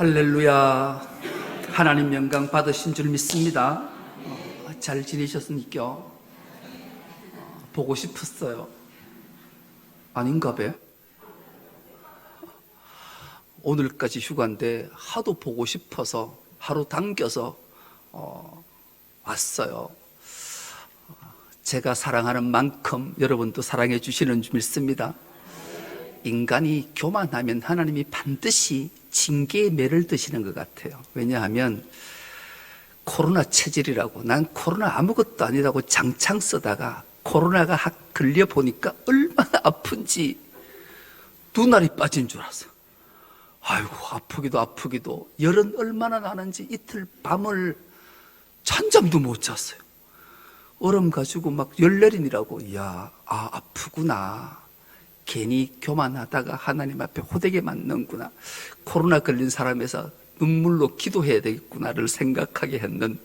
할렐루야. 하나님 영광 받으신 줄 믿습니다. 잘 지내셨습니까? 보고 싶었어요. 아닌가 봐. 오늘까지 휴가인데 하도 보고 싶어서 하루 당겨서 왔어요. 제가 사랑하는 만큼 여러분도 사랑해 주시는 줄 믿습니다. 인간이 교만하면 하나님이 반드시 징계의 매를 드시는 것 같아요. 왜냐하면 코로나 체질이라고, 난 코로나 아무것도 아니라고 장창 쓰다가 코로나가 걸려 보니까 얼마나 아픈지 눈알이 빠진 줄 알았어. 아이고, 아프기도 열은 얼마나 나는지 이틀 밤을 찬잠도 못 잤어요. 얼음 가지고 막 열내리느라고. 이야, 아프구나. 괜히 교만하다가 하나님 앞에 호되게 맞는구나. 코로나 걸린 사람에서 눈물로 기도해야 되겠구나를 생각하게 했는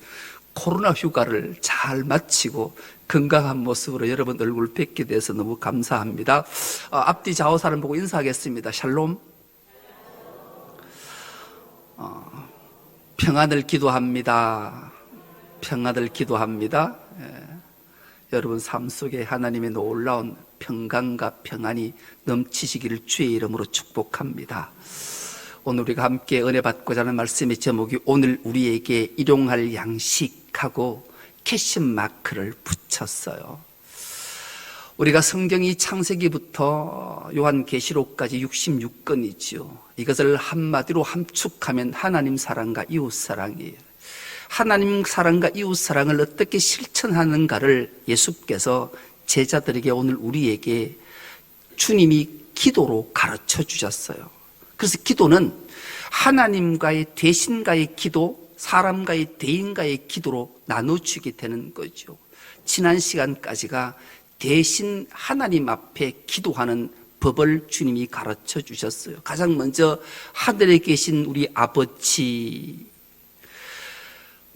코로나 휴가를 잘 마치고 건강한 모습으로 여러분 얼굴 뵙게 돼서 너무 감사합니다. 앞뒤 좌우 사람 보고 인사하겠습니다. 샬롬. 평안을 기도합니다. 평안을 기도합니다. 여러분 삶 속에 하나님의 놀라운 평강과 평안이 넘치시기를 주의 이름으로 축복합니다. 오늘 우리가 함께 은혜 받고자 하는 말씀의 제목이 오늘 우리에게 일용할 양식하고 캐시 마크를 붙였어요. 우리가 성경이 창세기부터 요한계시록까지 66권이죠. 이것을 한마디로 함축하면 하나님 사랑과 이웃 사랑이에요. 하나님 사랑과 이웃 사랑을 어떻게 실천하는가를 예수께서 제자들에게 오늘 우리에게 주님이 기도로 가르쳐 주셨어요. 그래서 기도는 하나님과의 대신과의 기도, 사람과의 대인과의 기도로 나눠주게 되는 거죠. 지난 시간까지가 대신 하나님 앞에 기도하는 법을 주님이 가르쳐 주셨어요. 가장 먼저 하늘에 계신 우리 아버지,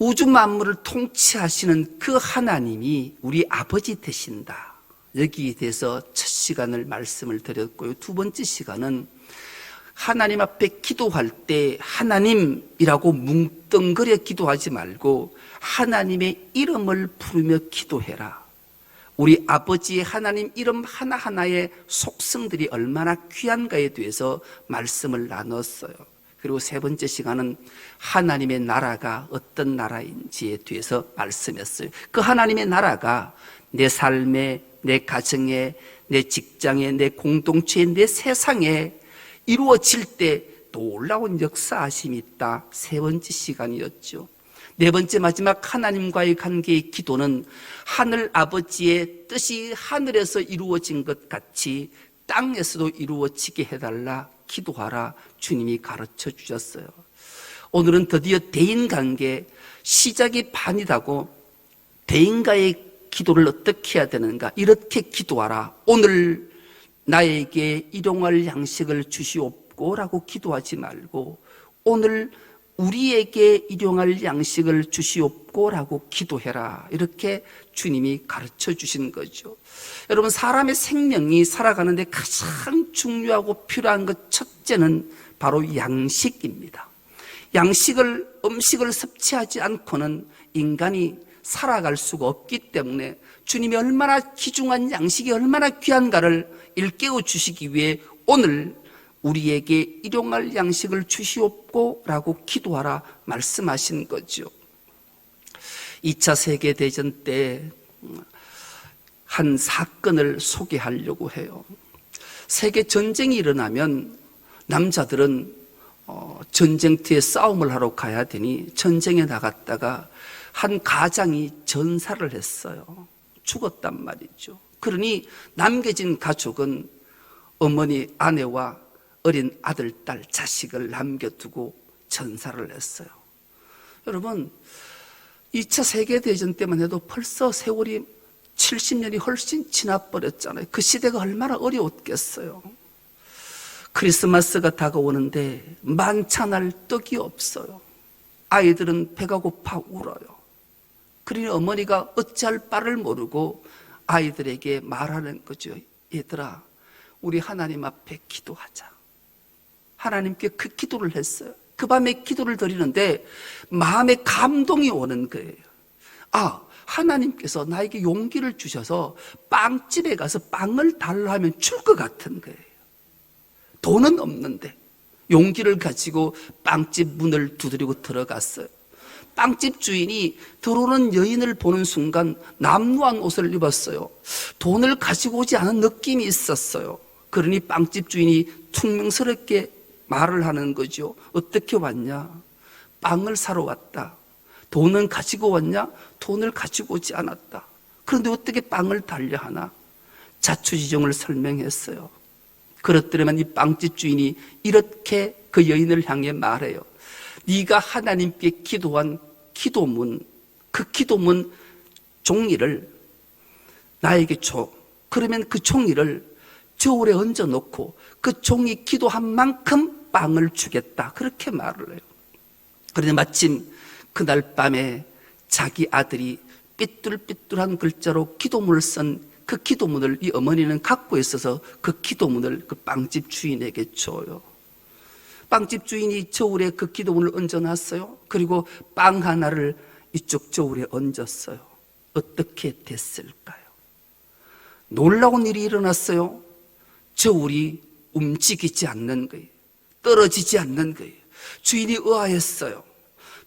우주 만물을 통치하시는 그 하나님이 우리 아버지 되신다. 여기에 대해서 첫 시간을 말씀을 드렸고요. 두 번째 시간은 하나님 앞에 기도할 때 하나님이라고 뭉뚱그려 기도하지 말고 하나님의 이름을 부르며 기도해라. 우리 아버지의 하나님 이름 하나하나의 속성들이 얼마나 귀한가에 대해서 말씀을 나눴어요. 그리고 세 번째 시간은 하나님의 나라가 어떤 나라인지에 대해서 말씀했어요. 그 하나님의 나라가 내 삶에, 내 가정에, 내 직장에, 내 공동체에, 내 세상에 이루어질 때 놀라운 역사하심이 있다. 세 번째 시간이었죠. 네 번째 마지막 하나님과의 관계의 기도는 하늘 아버지의 뜻이 하늘에서 이루어진 것 같이 땅에서도 이루어지게 해달라, 기도하라 주님이 가르쳐 주셨어요. 오늘은 드디어 대인관계 시작이 반이라고 대인과의 기도를 어떻게 해야 되는가, 이렇게 기도하라. 오늘 나에게 일용할 양식을 주시옵고 라고 기도하지 말고 오늘 우리에게 일용할 양식을 주시옵고 라고 기도해라, 이렇게 주님이 가르쳐 주신 거죠. 여러분, 사람의 생명이 살아가는데 가장 중요하고 필요한 것 첫째는 바로 양식입니다. 음식을 섭취하지 않고는 인간이 살아갈 수가 없기 때문에 주님이 얼마나 귀중한 양식이 얼마나 귀한가를 일깨워 주시기 위해 오늘 우리에게 일용할 양식을 주시옵고 라고 기도하라 말씀하신 거죠. 2차 세계대전 때 한 사건을 소개하려고 해요. 세계 전쟁이 일어나면 남자들은 전쟁터에 싸움을 하러 가야 되니 전쟁에 나갔다가 한 가장이 전사를 했어요. 죽었단 말이죠. 그러니 남겨진 가족은 어머니, 아내와 어린 아들, 딸, 자식을 남겨두고 전사를 했어요. 여러분, 2차 세계대전 때만 해도 벌써 세월이 70년이 훨씬 지나버렸잖아요. 그 시대가 얼마나 어려웠겠어요. 크리스마스가 다가오는데 만찬할 떡이 없어요. 아이들은 배가 고파 울어요. 그러니 어머니가 어찌할 바를 모르고 아이들에게 말하는 거죠. 얘들아, 우리 하나님 앞에 기도하자. 하나님께 그 기도를 했어요. 그 밤에 기도를 드리는데 마음에 감동이 오는 거예요. 아, 하나님께서 나에게 용기를 주셔서 빵집에 가서 빵을 달라 하면 줄 것 같은 거예요. 돈은 없는데 용기를 가지고 빵집 문을 두드리고 들어갔어요. 빵집 주인이 들어오는 여인을 보는 순간 남루한 옷을 입었어요. 돈을 가지고 오지 않은 느낌이 있었어요. 그러니 빵집 주인이 퉁명스럽게 말을 하는 거죠. 어떻게 왔냐? 빵을 사러 왔다. 돈은 가지고 왔냐? 돈을 가지고 오지 않았다. 그런데 어떻게 빵을 달려 하나? 자초지종을 설명했어요. 그렇더라면 이 빵집 주인이 이렇게 그 여인을 향해 말해요. 네가 하나님께 기도한 기도문, 그 기도문 종이를 나에게 줘. 그러면 그 종이를 저울에 얹어놓고 그 종이 기도한 만큼 빵을 주겠다. 그렇게 말을 해요. 그런데 마침 그날 밤에 자기 아들이 삐뚤삐뚤한 글자로 기도문을 쓴 그 기도문을 이 어머니는 갖고 있어서 그 기도문을 그 빵집 주인에게 줘요. 빵집 주인이 저울에 그 기도문을 얹어놨어요. 그리고 빵 하나를 이쪽 저울에 얹었어요. 어떻게 됐을까요? 놀라운 일이 일어났어요. 저울이 움직이지 않는 거예요. 떨어지지 않는 거예요. 주인이 의아했어요.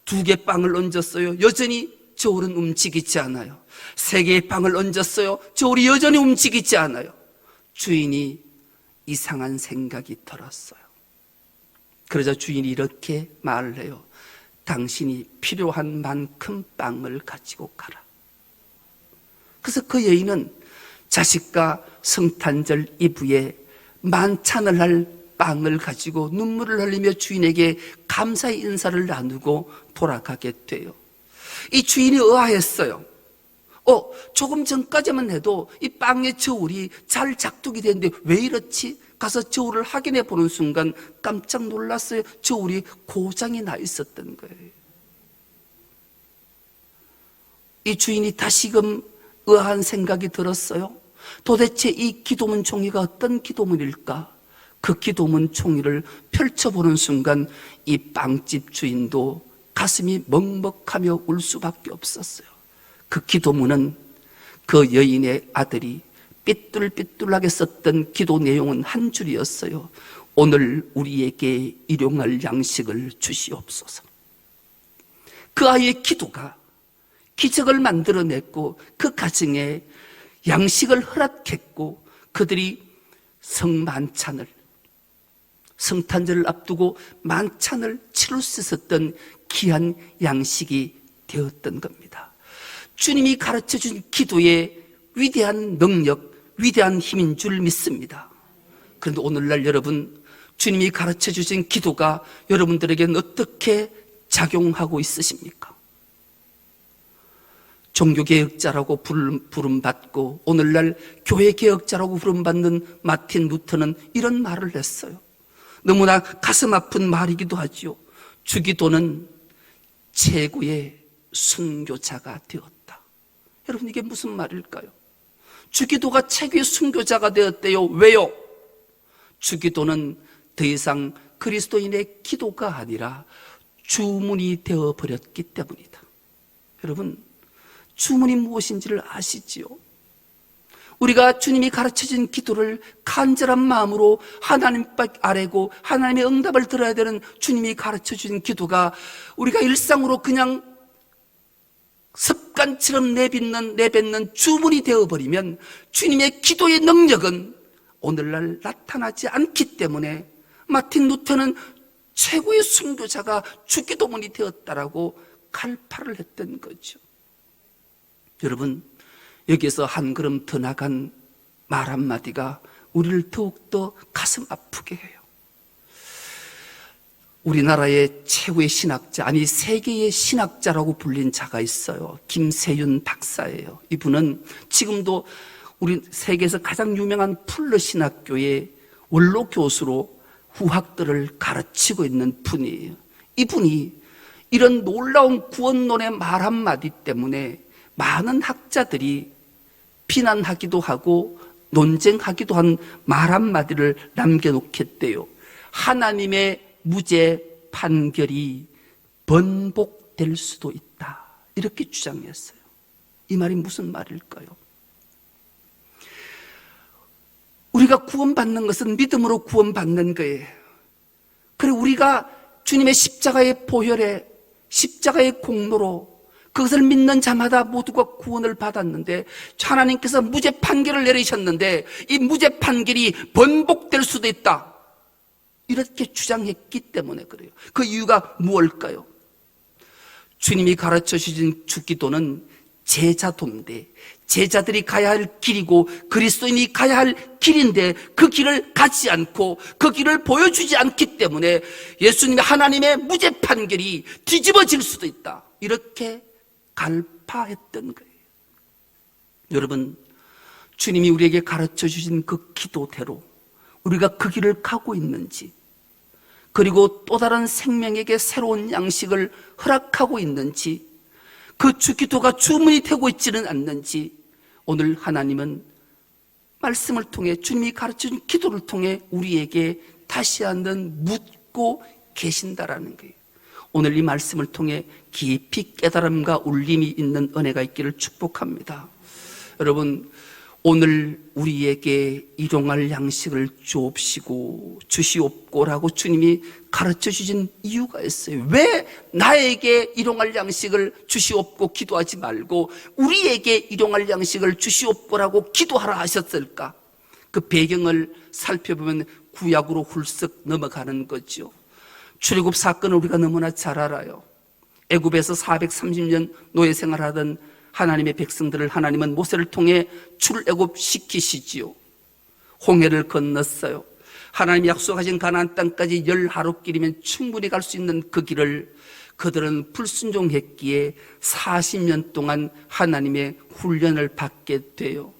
2개 빵을 얹었어요. 여전히 저울은 움직이지 않아요. 3개의 빵을 얹었어요. 저울이 여전히 움직이지 않아요. 주인이 이상한 생각이 들었어요. 그러자 주인이 이렇게 말을 해요. 당신이 필요한 만큼 빵을 가지고 가라. 그래서 그 여인은 자식과 성탄절 이브에 만찬을 할 빵을 가지고 눈물을 흘리며 주인에게 감사의 인사를 나누고 돌아가게 돼요. 이 주인이 의아했어요. 조금 전까지만 해도 이 빵의 저울이 잘 작동이 되는데 왜 이렇지? 가서 저울을 확인해 보는 순간 깜짝 놀랐어요. 저울이 고장이 나 있었던 거예요. 이 주인이 다시금 의아한 생각이 들었어요. 도대체 이 기도문 종이가 어떤 기도문일까? 그 기도문 종이를 펼쳐보는 순간 이 빵집 주인도 가슴이 먹먹하며 울 수밖에 없었어요. 그 기도문은 그 여인의 아들이 삐뚤삐뚤하게 썼던 기도 내용은 한 줄이었어요. 오늘 우리에게 일용할 양식을 주시옵소서. 그 아이의 기도가 기적을 만들어냈고 그 가정에 양식을 허락했고 그들이 성만찬을 성탄절을 앞두고 만찬을 치룰 수 있었던 귀한 양식이 되었던 겁니다. 주님이 가르쳐준 기도의 위대한 능력, 위대한 힘인 줄 믿습니다. 그런데 오늘날 여러분, 주님이 가르쳐주신 기도가 여러분들에게는 어떻게 작용하고 있으십니까? 종교개혁자라고 부름받고 오늘날 교회개혁자라고 부름받는 마틴 루터는 이런 말을 했어요. 너무나 가슴 아픈 말이기도 하지요. 주기도는 최고의 순교자가 되었다. 여러분, 이게 무슨 말일까요? 주기도가 최고의 순교자가 되었대요. 왜요? 주기도는 더 이상 그리스도인의 기도가 아니라 주문이 되어버렸기 때문이다. 여러분, 주문이 무엇인지를 아시지요? 우리가 주님이 가르쳐준 기도를 간절한 마음으로 하나님 아래고 하나님의 응답을 들어야 되는 주님이 가르쳐준 기도가 우리가 일상으로 그냥 습관처럼 내뱉는 주문이 되어버리면 주님의 기도의 능력은 오늘날 나타나지 않기 때문에 마틴 루터는 최고의 순교자가 주기도문이 되었다라고 갈파를 했던 거죠. 여러분, 여기서 한 걸음 더 나간 말 한마디가 우리를 더욱더 가슴 아프게 해요. 우리나라의 최고의 신학자, 아니 세계의 신학자라고 불린 자가 있어요. 김세윤 박사예요. 이분은 지금도 우리 세계에서 가장 유명한 풀러 신학교의 원로 교수로 후학들을 가르치고 있는 분이에요. 이분이 이런 놀라운 구원론의 말 한마디 때문에 많은 학자들이 비난하기도 하고 논쟁하기도 한 말 한마디를 남겨놓겠대요. 하나님의 무죄 판결이 번복될 수도 있다, 이렇게 주장했어요. 이 말이 무슨 말일까요? 우리가 구원받는 것은 믿음으로 구원받는 거예요. 그리고 우리가 주님의 십자가의 보혈에, 십자가의 공로로 그것을 믿는 자마다 모두가 구원을 받았는데, 하나님께서 무죄 판결을 내리셨는데 이 무죄 판결이 번복될 수도 있다, 이렇게 주장했기 때문에 그래요. 그 이유가 무엇일까요? 주님이 가르쳐 주신 주기도는 제자도인데, 제자들이 가야 할 길이고 그리스도인이 가야 할 길인데 그 길을 가지 않고 그 길을 보여주지 않기 때문에 예수님의, 하나님의 무죄 판결이 뒤집어질 수도 있다, 이렇게 갈파했던 거예요. 여러분, 주님이 우리에게 가르쳐 주신 그 기도대로 우리가 그 길을 가고 있는지, 그리고 또 다른 생명에게 새로운 양식을 허락하고 있는지, 그 주기도가 주문이 되고 있지는 않는지, 오늘 하나님은 말씀을 통해, 주님이 가르쳐준 기도를 통해 우리에게 다시 한번 묻고 계신다라는 거예요. 오늘 이 말씀을 통해 깊이 깨달음과 울림이 있는 은혜가 있기를 축복합니다. 여러분, 오늘 우리에게 일용할 양식을 주시옵고라고 주님이 가르쳐 주신 이유가 있어요. 왜 나에게 일용할 양식을 주시옵고 기도하지 말고 우리에게 일용할 양식을 주시옵고라고 기도하라 하셨을까? 그 배경을 살펴보면 구약으로 훌쩍 넘어가는 거죠. 출애굽 사건을 우리가 너무나 잘 알아요. 애굽에서 430년 노예 생활하던 하나님의 백성들을 하나님은 모세를 통해 출애굽시키시지요. 홍해를 건넜어요. 하나님이 약속하신 가나안 땅까지 10하루길이면 충분히 갈 수 있는 그 길을 그들은 불순종했기에 40년 동안 하나님의 훈련을 받게 돼요.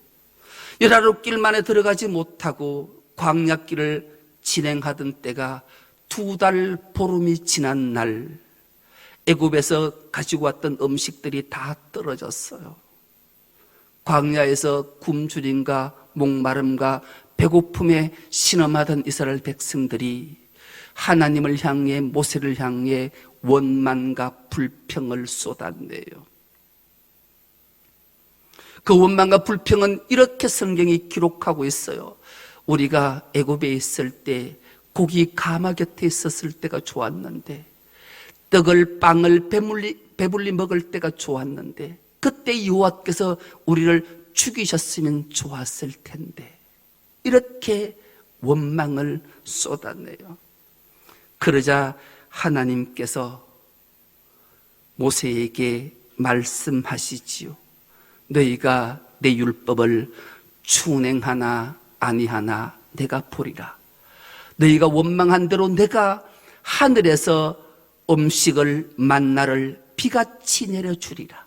10하루길 만에 들어가지 못하고 광야길을 진행하던 때가 2달 보름이 지난 날, 애굽에서 가지고 왔던 음식들이 다 떨어졌어요. 광야에서 굶주림과 목마름과 배고픔에 신음하던 이스라엘 백성들이 하나님을 향해, 모세를 향해 원만과 불평을 쏟아내요. 그 원만과 불평은 이렇게 성경이 기록하고 있어요. 우리가 애굽에 있을 때 고기 가마 곁에 있었을 때가 좋았는데, 떡을 빵을 배불리 먹을 때가 좋았는데, 그때 여호와께서 우리를 죽이셨으면 좋았을 텐데, 이렇게 원망을 쏟아내요. 그러자 하나님께서 모세에게 말씀하시지요. 너희가 내 율법을 준행하나 아니하나 내가 보리라. 너희가 원망한 대로 내가 하늘에서 음식을, 만나를 비같이 내려주리라.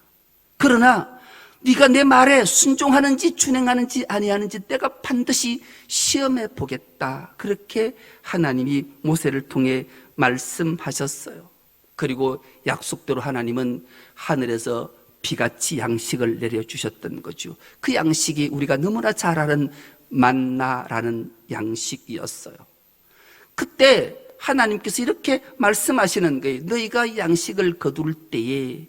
그러나 네가 내 말에 순종하는지 준행하는지 아니하는지 내가 반드시 시험해 보겠다. 그렇게 하나님이 모세를 통해 말씀하셨어요. 그리고 약속대로 하나님은 하늘에서 비같이 양식을 내려주셨던 거죠. 그 양식이 우리가 너무나 잘 아는 만나라는 양식이었어요. 그때 하나님께서 이렇게 말씀하시는 거예요. 너희가 양식을 거둘 때에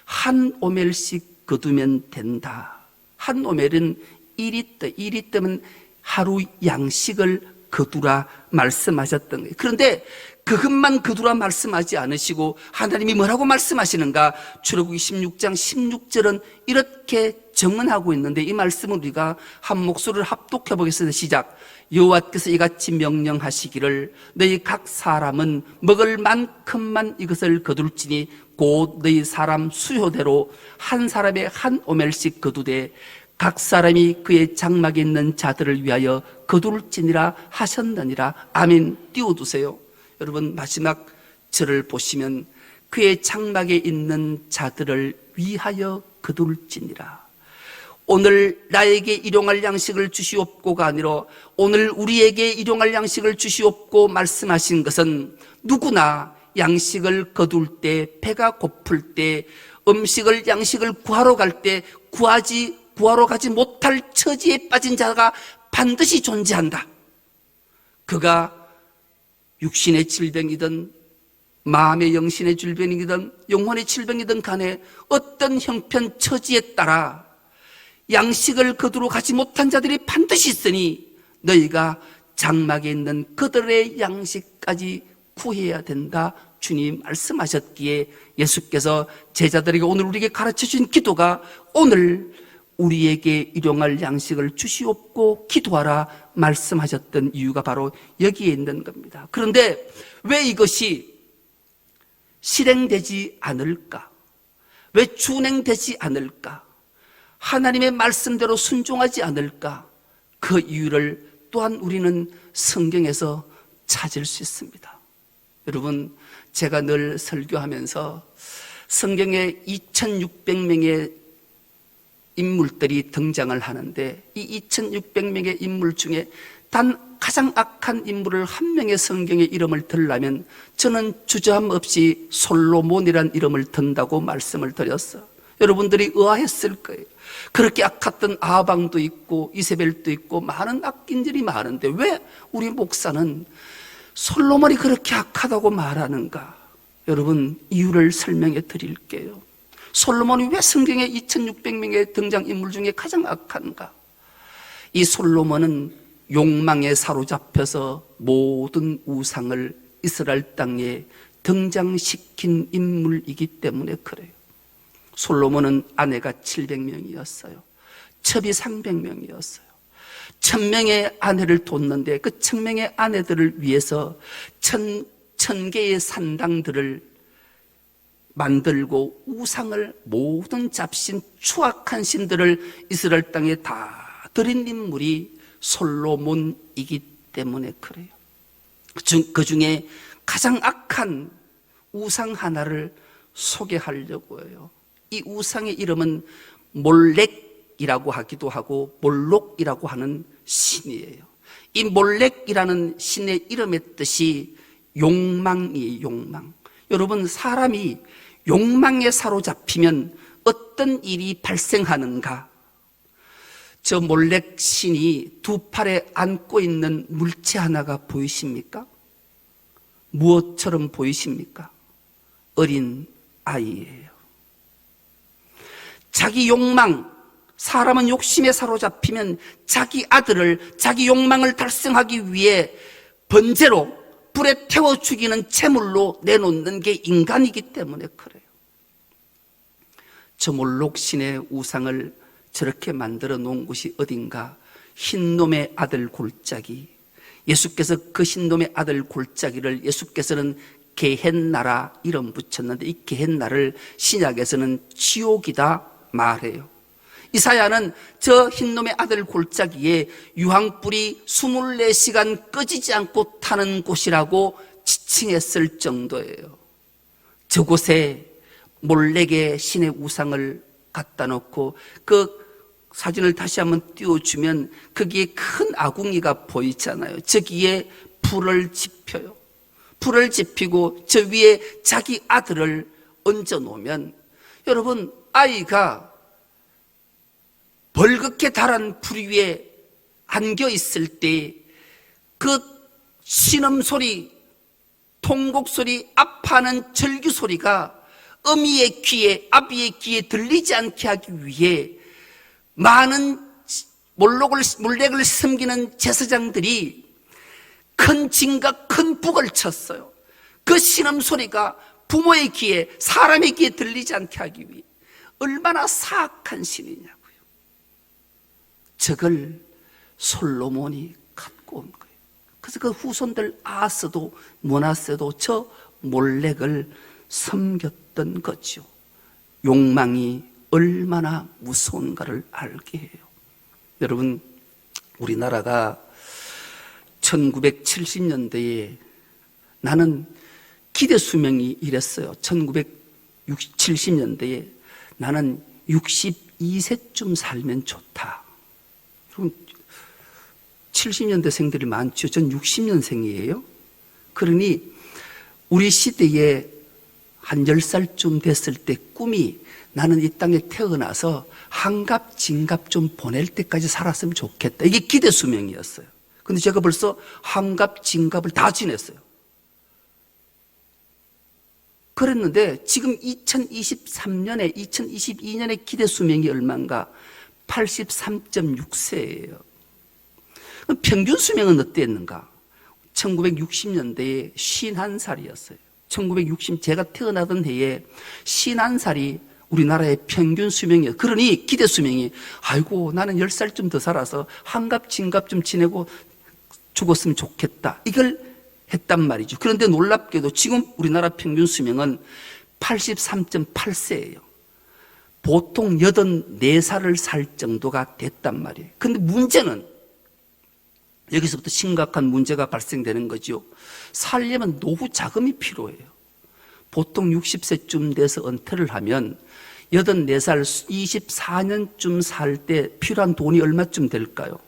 한 오멜씩 거두면 된다. 한 오멜은 1리터, 1리터면 하루 양식을 거두라 말씀하셨던 거예요. 그런데 그것만 거두라 말씀하지 않으시고 하나님이 뭐라고 말씀하시는가? 출애굽기 16장 16절은 이렇게 정언하고 있는데, 이 말씀을 우리가 한 목소리를 합독해 보겠습니다. 시작. 여호와께서 이같이 명령하시기를 너희 각 사람은 먹을 만큼만 이것을 거둘지니 곧 너희 사람 수요대로 한 사람의 한 오멜씩 거두되 각 사람이 그의 장막에 있는 자들을 위하여 거둘지니라 하셨느니라. 아멘. 띄워두세요. 여러분, 마지막 절을 보시면 그의 장막에 있는 자들을 위하여 거둘지니라. 오늘 나에게 일용할 양식을 주시옵고가 아니라 오늘 우리에게 일용할 양식을 주시옵고 말씀하신 것은 누구나 양식을 거둘 때, 배가 고플 때, 음식을, 양식을 구하러 갈 때 구하러 가지 못할 처지에 빠진 자가 반드시 존재한다. 그가 육신의 질병이든 마음의 영신의 질병이든 영혼의 질병이든 간에 어떤 형편 처지에 따라 양식을 거두러 가지 못한 자들이 반드시 있으니 너희가 장막에 있는 그들의 양식까지 구해야 된다. 주님 말씀하셨기에 예수께서 제자들에게 오늘 우리에게 가르쳐 주신 기도가 오늘 우리에게 일용할 양식을 주시옵고 기도하라 말씀하셨던 이유가 바로 여기에 있는 겁니다. 그런데 왜 이것이 실행되지 않을까? 왜 준행되지 않을까? 하나님의 말씀대로 순종하지 않을까? 그 이유를 또한 우리는 성경에서 찾을 수 있습니다. 여러분, 제가 늘 설교하면서 성경에 2600명의 인물들이 등장을 하는데 이 2600명의 인물 중에 단 가장 악한 인물을 한 명의 성경의 이름을 들라면 저는 주저함 없이 솔로몬이란 이름을 든다고 말씀을 드렸어요. 여러분들이 의아했을 거예요. 그렇게 악했던 아방도 있고 이세벨도 있고 많은 악인들이 많은데 왜 우리 목사는 솔로몬이 그렇게 악하다고 말하는가? 여러분, 이유를 설명해 드릴게요. 솔로몬이 왜 성경에 2600명의 등장인물 중에 가장 악한가? 이 솔로몬은 욕망에 사로잡혀서 모든 우상을 이스라엘 땅에 등장시킨 인물이기 때문에 그래요. 솔로몬은 아내가 700명이었어요. 첩이 300명이었어요. 1000명의 아내를 뒀는데 그 1000명의 아내들을 위해서 1000개의 산당들을 만들고 우상을 모든 잡신 추악한 신들을 이스라엘 땅에 다 드린 인물이 솔로몬이기 때문에 그래요. 그 중에 가장 악한 우상 하나를 소개하려고 해요. 이 우상의 이름은 몰렉이라고 하기도 하고 몰록이라고 하는 신이에요. 이 몰렉이라는 신의 이름의 뜻이 욕망이에요. 욕망. 여러분, 사람이 욕망에 사로잡히면 어떤 일이 발생하는가? 저 몰렉 신이 두 팔에 안고 있는 물체 하나가 보이십니까? 무엇처럼 보이십니까? 어린 아이예요. 자기 욕망, 사람은 욕심에 사로잡히면 자기 아들을 자기 욕망을 달성하기 위해 번제로 불에 태워 죽이는 제물로 내놓는 게 인간이기 때문에 그래요. 저 몰록신의 우상을 저렇게 만들어 놓은 곳이 어딘가? 흰놈의 아들 골짜기. 예수께서 그 흰놈의 아들 골짜기를 예수께서는 게헨나라 이름 붙였는데 이 게헨나를 신약에서는 지옥이다 말해요. 이사야는 저 흰놈의 아들 골짜기에 유황불이 24시간 꺼지지 않고 타는 곳이라고 지칭했을 정도예요. 저곳에 몰렉의 신의 우상을 갖다 놓고 그 사진을 다시 한번 띄워주면 거기에 큰 아궁이가 보이잖아요. 저기에 불을 지펴요. 불을 지피고 저 위에 자기 아들을 얹어 놓으면 여러분, 아이가 벌겋게 달한 불 위에 안겨 있을 때 그 신음소리, 통곡소리, 아파하는 절규소리가 어미의 귀에, 아비의 귀에 들리지 않게 하기 위해 많은 몰렉을 섬기는 제사장들이 큰 진과 큰 북을 쳤어요. 그 신음소리가 부모의 귀에, 사람의 귀에 들리지 않게 하기 위해 얼마나 사악한 신이냐고요. 저걸 솔로몬이 갖고 온 거예요. 그래서 그 후손들 아스도 모나세도 저 몰렉을 섬겼던 거죠. 욕망이 얼마나 무서운가를 알게 해요. 여러분, 우리나라가 1970년대에 나는 기대 수명이 이랬어요. 1970년대에 나는 62세쯤 살면 좋다. 70년대생들이 많죠. 전 60년생이에요. 그러니 우리 시대에 한 10살쯤 됐을 때 꿈이 나는 이 땅에 태어나서 한갑, 진갑 좀 보낼 때까지 살았으면 좋겠다. 이게 기대 수명이었어요. 근데 제가 벌써 한갑, 진갑을 다 지냈어요. 그랬는데 지금 2023년에 2022년에 기대 수명이 얼마인가? 83.6세예요. 평균 수명은 어땠는가? 1960년대에 51살이었어요. 제가 태어나던 해에 51살이 우리나라의 평균 수명이에요. 그러니 기대 수명이 아이고 나는 10살쯤 더 살아서 한갑 진갑 좀 지내고 죽었으면 좋겠다. 이걸 했단 말이죠. 그런데 놀랍게도 지금 우리나라 평균 수명은 83.8세예요. 보통 84살을 살 정도가 됐단 말이에요. 근데 문제는 여기서부터 심각한 문제가 발생되는 거죠. 살려면 노후 자금이 필요해요. 보통 60세쯤 돼서 은퇴를 하면 84살, 24년쯤 살 때 필요한 돈이 얼마쯤 될까요?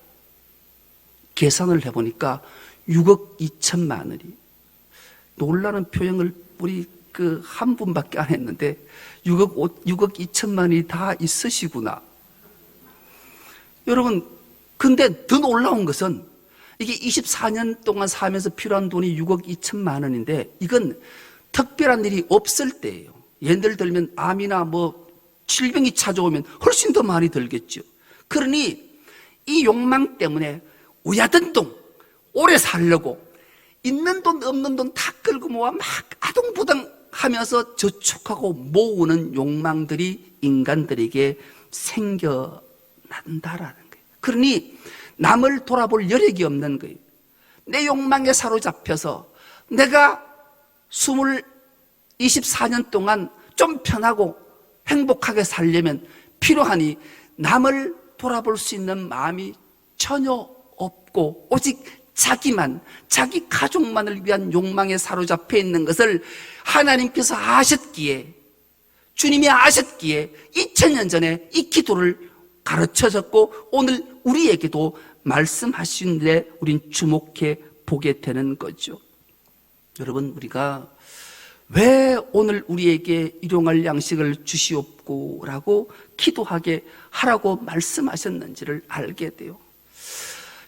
계산을 해보니까 6억 2천만 원이. 놀라는 표현을 우리 한 분밖에 안 했는데 6억 2천만 원이 다 있으시구나. 여러분, 근데 더 놀라운 것은 이게 24년 동안 살면서 필요한 돈이 6억 2천만 원인데 이건 특별한 일이 없을 때예요. 예를 들면 암이나 질병이 찾아오면 훨씬 더 많이 들겠죠. 그러니 이 욕망 때문에 우야던 돈, 오래 살려고 있는 돈 없는 돈 다 끌고 모아 막 아동부당 하면서 저축하고 모으는 욕망들이 인간들에게 생겨난다라는 거예요. 그러니 남을 돌아볼 여력이 없는 거예요. 내 욕망에 사로잡혀서 내가 24년 동안 좀 편하고 행복하게 살려면 필요하니 남을 돌아볼 수 있는 마음이 전혀 없고 오직 자기만, 자기 가족만을 위한 욕망에 사로잡혀 있는 것을 하나님께서 아셨기에, 주님이 아셨기에 2000년 전에 이 기도를 가르쳐줬고 오늘 우리에게도 말씀하시는데 우린 주목해 보게 되는 거죠. 여러분, 우리가 왜 오늘 우리에게 일용할 양식을 주시옵고 라고 기도하게 하라고 말씀하셨는지를 알게 돼요.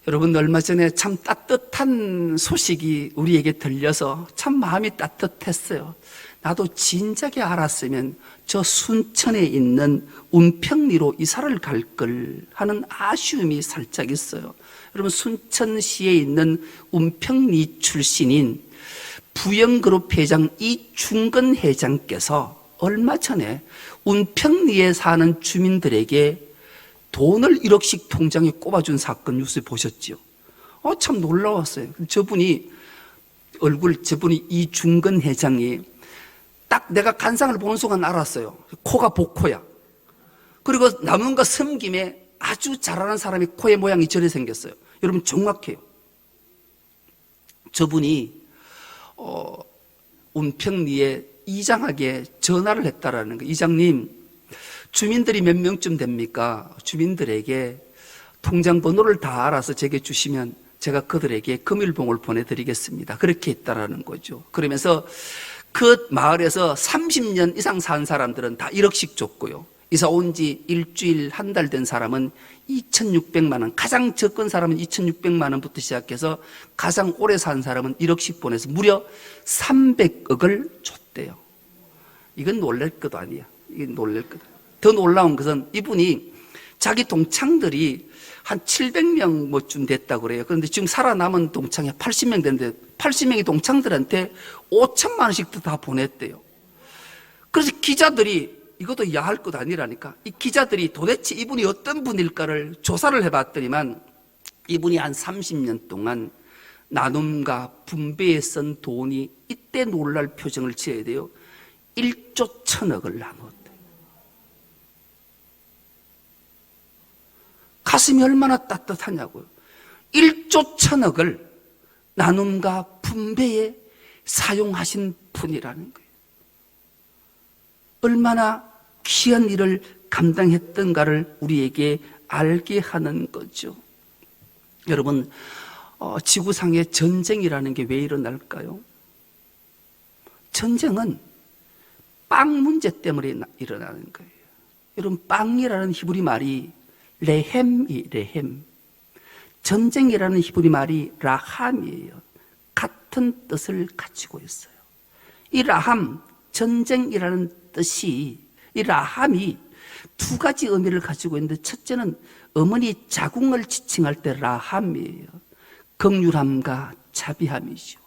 여러분, 얼마 전에 참 따뜻한 소식이 우리에게 들려서 참 마음이 따뜻했어요. 나도 진작에 알았으면 저 순천에 있는 운평리로 이사를 갈 걸 하는 아쉬움이 살짝 있어요. 여러분, 순천시에 있는 운평리 출신인 부영그룹 회장 이중근 회장께서 얼마 전에 운평리에 사는 주민들에게 돈을 1억씩 통장에 꼽아준 사건 뉴스 보셨죠? 참 놀라웠어요. 저분이 이중근 회장이 딱 내가 간상을 보는 순간 알았어요. 코가 복코야. 그리고 남은가 섬김에 아주 잘하는 사람이 코의 모양이 저래 생겼어요. 여러분, 정확해요. 저분이 운평리에 이장에게 전화를 했다라는 거예요. 이장님, 주민들이 몇 명쯤 됩니까? 주민들에게 통장 번호를 다 알아서 제게 주시면 제가 그들에게 금일봉을 보내드리겠습니다. 그렇게 했다라는 거죠. 그러면서 그 마을에서 30년 이상 산 사람들은 다 1억씩 줬고요. 이사 온 지 일주일, 한 달 된 사람은 2,600만 원, 가장 적은 사람은 2,600만 원부터 시작해서 가장 오래 산 사람은 1억씩 보내서 무려 300억을 줬대요. 이건 놀랄 것도 아니야. 이건 놀랄 것도 아니야. 더 놀라운 것은 이분이 자기 동창들이 한 700명 뭐쯤 됐다고 그래요. 그런데 지금 살아남은 동창이 80명 되는데 80명의 동창들한테 5천만 원씩도 다 보냈대요. 그래서 기자들이 이것도 야할 것 아니라니까. 이 기자들이 도대체 이분이 어떤 분일까를 조사를 해봤더니만 이분이 한 30년 동안 나눔과 분배에 쓴 돈이 이때 놀랄 표정을 지어야 돼요. 1조 1,000억을 나누었대. 가슴이 얼마나 따뜻하냐고요. 1조 1,000억을 나눔과 분배에 사용하신 분이라는 거예요. 얼마나 귀한 일을 감당했던가를 우리에게 알게 하는 거죠. 여러분, 지구상에 전쟁이라는 게 왜 일어날까요? 전쟁은 빵 문제 때문에 일어나는 거예요. 여러분, 빵이라는 히브리 말이 레헴. 전쟁이라는 히브리 말이 라함이에요. 같은 뜻을 가지고 있어요. 이 라함, 전쟁이라는 뜻이, 이 라함이 두 가지 의미를 가지고 있는데, 첫째는 어머니 자궁을 지칭할 때 라함이에요. 긍휼함과 자비함이죠.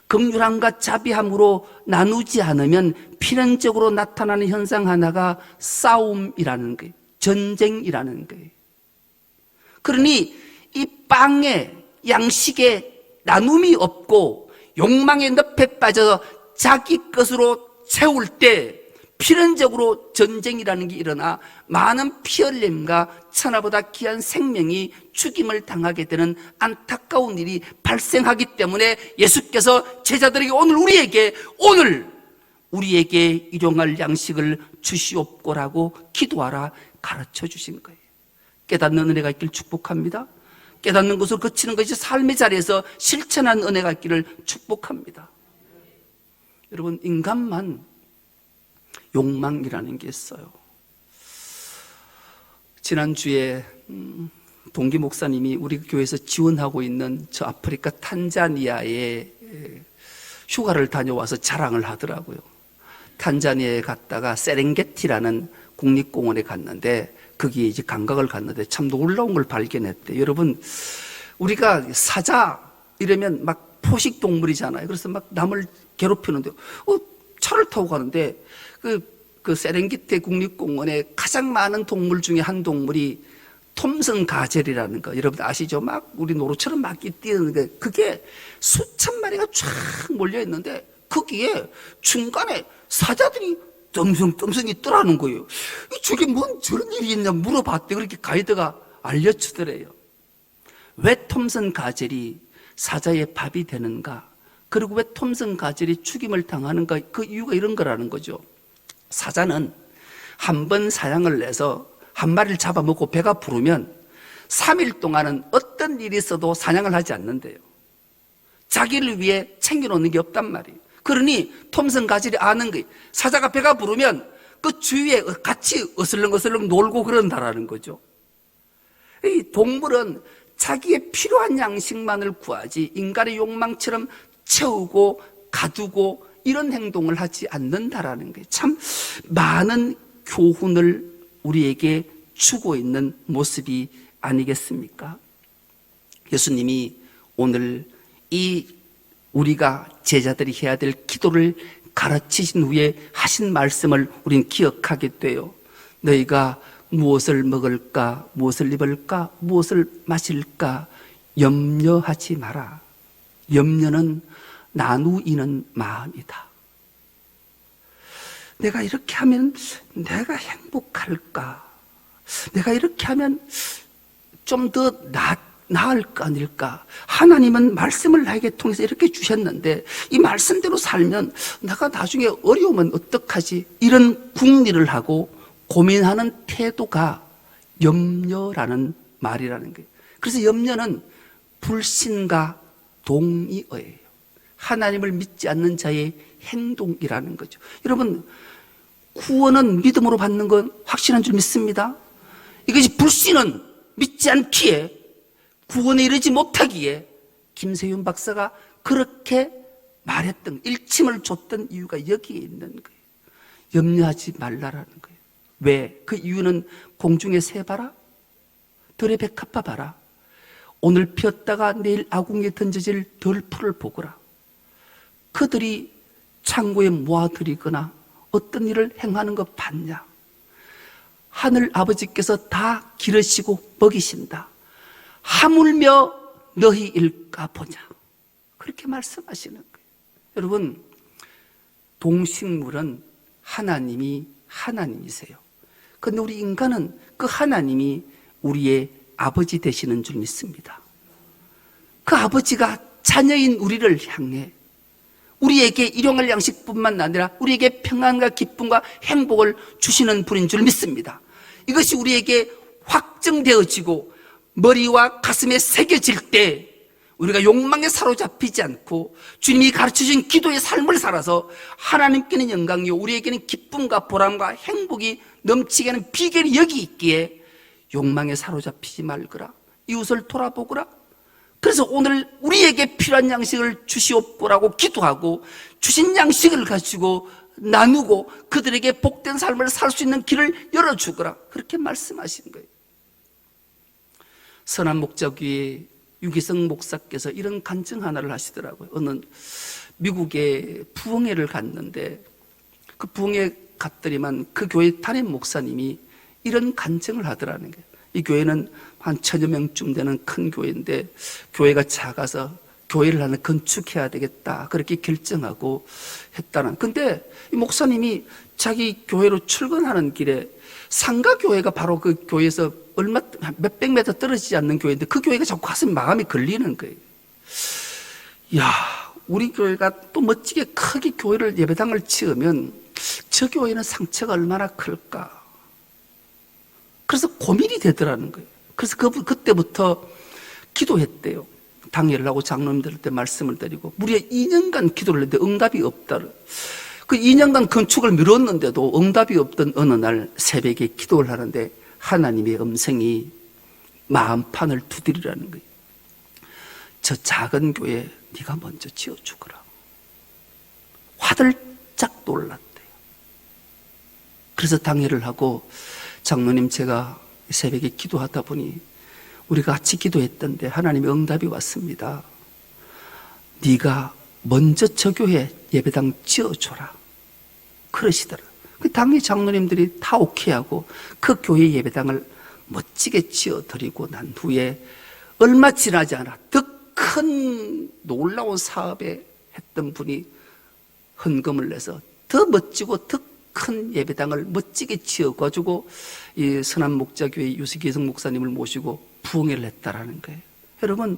긍휼함과 자비함으로 나누지 않으면 필연적으로 나타나는 현상 하나가 싸움이라는 거예요. 전쟁이라는 거예요. 그러니 이 빵에, 양식에 나눔이 없고 욕망의 늪에 빠져서 자기 것으로 채울 때 필연적으로 전쟁이라는 게 일어나 많은 피 흘림과 천하보다 귀한 생명이 죽임을 당하게 되는 안타까운 일이 발생하기 때문에 예수께서 제자들에게 오늘 우리에게 일용할 양식을 주시옵고라고 기도하라 가르쳐 주신 거예요. 깨닫는 은혜가 있길 축복합니다. 깨닫는 것을 거치는 것이 삶의 자리에서 실천한 은혜가 있기를 축복합니다. 여러분, 인간만 욕망이라는 게 있어요. 지난주에 동기 목사님이 우리 교회에서 지원하고 있는 저 아프리카 탄자니아에 휴가를 다녀와서 자랑을 하더라고요. 탄자니아에 갔다가 세렝게티라는 국립공원에 갔는데, 거기에 이제 감각을 갔는데 참 놀라운 걸 발견했대. 여러분, 우리가 사자 이러면 막 포식 동물이잖아요. 그래서 막 남을 괴롭히는데, 차를 타고 가는데 그 세렝게티 국립공원에 가장 많은 동물 중에 한 동물이 톰슨 가젤이라는 거, 여러분 아시죠? 막 우리 노루처럼 막 뛰는 게, 그게 수천 마리가 쫙 몰려 있는데 거기에 중간에 사자들이 덤성덤성 있더라는 거예요. 저게 뭔 저런 일이 있냐 물어봤대. 그렇게 가이드가 알려주더래요. 왜 톰슨 가젤이 사자의 밥이 되는가? 그리고 왜 톰슨 가젤이 죽임을 당하는가? 그 이유가 이런 거라는 거죠. 사자는 한 번 사냥을 내서 한 마리를 잡아먹고 배가 부르면 3일 동안은 어떤 일이 있어도 사냥을 하지 않는데요. 자기를 위해 챙겨놓는 게 없단 말이에요. 그러니 톰슨 가젤이 아는 거예요. 사자가 배가 부르면 그 주위에 같이 어슬렁어슬렁 놀고 그런다라는 거죠. 이 동물은 자기의 필요한 양식만을 구하지 인간의 욕망처럼 채우고 가두고 이런 행동을 하지 않는다라는 거예요. 참 많은 교훈을 우리에게 주고 있는 모습이 아니겠습니까? 예수님이 오늘 이 우리가 제자들이 해야 될 기도를 가르치신 후에 하신 말씀을 우리는 기억하게 돼요. 너희가 무엇을 먹을까, 무엇을 입을까, 무엇을 마실까 염려하지 마라. 염려는 나누이는 마음이다. 내가 이렇게 하면 내가 행복할까? 내가 이렇게 하면 좀 더 나을까 아닐까? 하나님은 말씀을 나에게 통해서 이렇게 주셨는데 이 말씀대로 살면 내가 나중에 어려우면 어떡하지? 이런 궁리를 하고 고민하는 태도가 염려라는 말이라는 거예요. 그래서 염려는 불신과 동의어예요. 하나님을 믿지 않는 자의 행동이라는 거죠. 여러분, 구원은 믿음으로 받는 건 확실한 줄 믿습니다. 이것이 불신은 믿지 않기에 구원에 이르지 못하기에 김세윤 박사가 그렇게 말했던, 일침을 줬던 이유가 여기에 있는 거예요. 염려하지 말라라는 거예요. 왜? 그 이유는 공중의 새 봐라, 들의 백합화 봐라, 오늘 피었다가 내일 아궁이에 던져질 덜풀을 보거라. 그들이 창고에 모아들이거나 어떤 일을 행하는 것 봤냐? 하늘 아버지께서 다 기르시고 먹이신다. 하물며 너희일까 보냐. 그렇게 말씀하시는 거예요. 여러분, 동식물은 하나님이 하나님이세요. 그런데 우리 인간은 그 하나님이 우리의 아버지 되시는 줄 믿습니다. 그 아버지가 자녀인 우리를 향해 우리에게 일용할 양식뿐만 아니라 우리에게 평안과 기쁨과 행복을 주시는 분인 줄 믿습니다. 이것이 우리에게 확정되어지고 머리와 가슴에 새겨질 때 우리가 욕망에 사로잡히지 않고 주님이 가르쳐준 기도의 삶을 살아서 하나님께는 영광이요 우리에게는 기쁨과 보람과 행복이 넘치게 하는 비결이 여기 있기에 욕망에 사로잡히지 말거라, 이웃을 돌아보거라. 그래서 오늘 우리에게 필요한 양식을 주시옵고라고 기도하고 주신 양식을 가지고 나누고 그들에게 복된 삶을 살 수 있는 길을 열어주거라, 그렇게 말씀하신 거예요. 선한 목자교회 유기성 목사께서 이런 간증 하나를 하시더라고요. 어느 미국의 부흥회를 갔는데 그 부흥회 갔더니만 그 교회 담임 목사님이 이런 간증을 하더라는 거예요. 이 교회는 한 1000여 명쯤 되는 큰 교회인데 교회가 작아서 교회를 하나 건축해야 되겠다, 그렇게 결정하고 했다는. 근데 이 목사님이 자기 교회로 출근하는 길에 상가교회가 바로 그 교회에서 얼마 몇백 미터 떨어지지 않는 교회인데 그 교회가 자꾸 가슴 마음이 걸리는 거예요. 야, 우리 교회가 또 멋지게 크게 교회를 예배당을 지으면 저 교회는 상처가 얼마나 클까. 그래서 고민이 되더라는 거예요. 그래서 그때부터 기도했대요. 당회를 하고 장로님들한테 말씀을 드리고 무려 2년간 기도를 했는데 응답이 없다. 그 2년간 건축을 미뤘는데도 응답이 없던 어느 날 새벽에 기도를 하는데 하나님의 음성이 마음판을 두드리라는 거예요. 저 작은 교회 네가 먼저 지어주거라. 화들짝 놀랐대요. 그래서 당회를 하고 장로님, 제가 새벽에 기도하다 보니 우리가 같이 기도했던데 하나님의 응답이 왔습니다. 네가 먼저 저 교회 예배당 지어줘라, 그러시더라. 그 당의 장로님들이 다 오케이하고 그 교회 예배당을 멋지게 지어드리고 난 후에 얼마 지나지 않아 더 큰 놀라운 사업에 했던 분이 헌금을 내서 더 멋지고 더 큰 예배당을 멋지게 지어가지고 이 선한 목자교회 유기성 목사님을 모시고 부흥회를 했다라는 거예요. 여러분,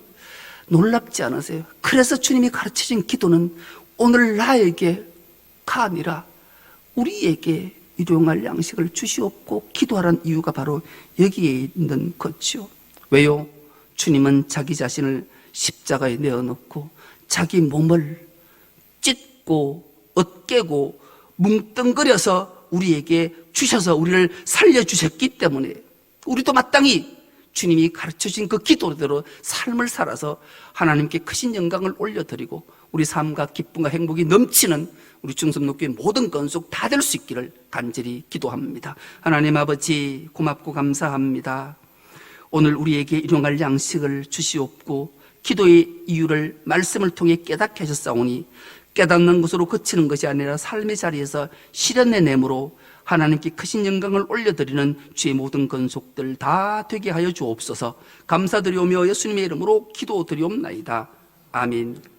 놀랍지 않으세요? 그래서 주님이 가르쳐준 기도는 오늘 나에게가 아니라 우리에게 일용할 양식을 주시옵고 기도하라는 이유가 바로 여기에 있는 거죠. 왜요? 주님은 자기 자신을 십자가에 내어놓고 자기 몸을 찢고 어깨고 뭉뚱그려서 우리에게 주셔서 우리를 살려주셨기 때문에 우리도 마땅히 주님이 가르쳐주신 그 기도대로 삶을 살아서 하나님께 크신 영광을 올려드리고 우리 삶과 기쁨과 행복이 넘치는 우리 중섭록교회 모든 건속 다 될 수 있기를 간절히 기도합니다. 하나님 아버지, 고맙고 감사합니다. 오늘 우리에게 일용할 양식을 주시옵고 기도의 이유를 말씀을 통해 깨닫게 하셨사오니 깨닫는 것으로 그치는 것이 아니라 삶의 자리에서 실현의 내므로 하나님께 크신 영광을 올려드리는 주의 모든 건속들 다 되게 하여 주옵소서. 감사드리오며 예수님의 이름으로 기도드리옵나이다. 아멘.